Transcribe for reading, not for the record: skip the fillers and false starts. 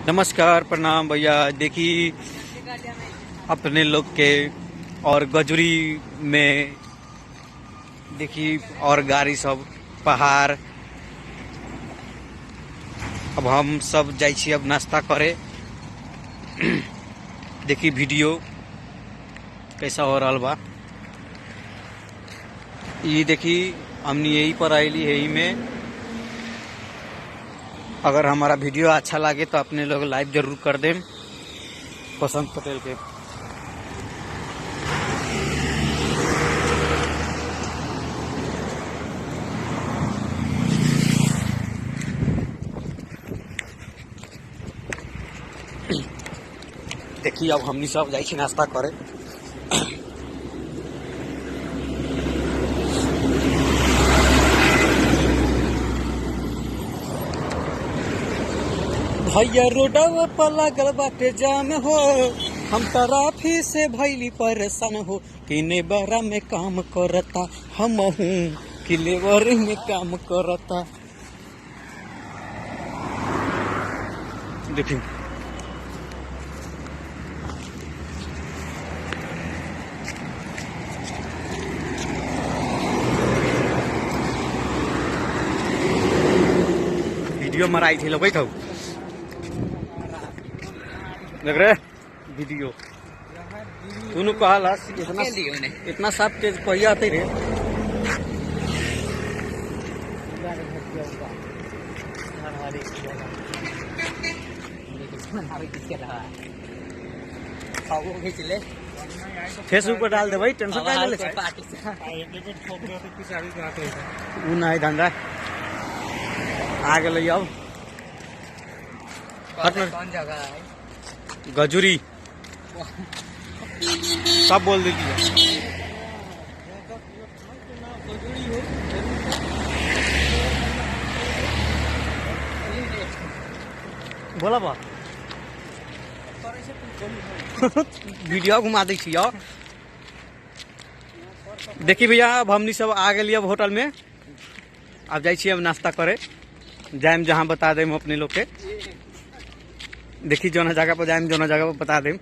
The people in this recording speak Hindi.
नमस्कार, प्रणाम भैया। देखिए अपने लोग के और गजुरी में देखिए और गाड़ी सब पहाड़। अब हम सब जाई छी अब नाश्ता करे। देखिए वीडियो कैसा हो रहा बा। ये देखिए हमने यही पर आईली है। में अगर हमारा वीडियो अच्छा लगे तो अपने लोग लाइक जरूर कर दें। पसंद पटेल के देखिए अब हमनी सब जाई छी नाश्ता करे। भैया रोडवा पर लागल बाटे जाम हो, हम ट्रैफिक से भइली परेशान हो। किने बरा में काम करता हम हूँ कि लेबर में काम करता। देखिए वीडियो मराई थी लोग बैठो लग रहे वीडियो तूने कहा इतना साफ तेज पहिया आते रे। फेसबुक पर डाल दे भाई, टेंशन का ले ना धंधा आ गए। अब कौन जगह है? गजुरी सब बोल दीजिए। बोला बा वीडियो घुमा दी। देखिए भैया अब हमनी सब आ गए अब होटल में। अब जाइए अब नाश्ता करे जाए जहाँ बता दें अपने लोग के। देखिए जो जगह पर जाए जो जगह पर बता दें।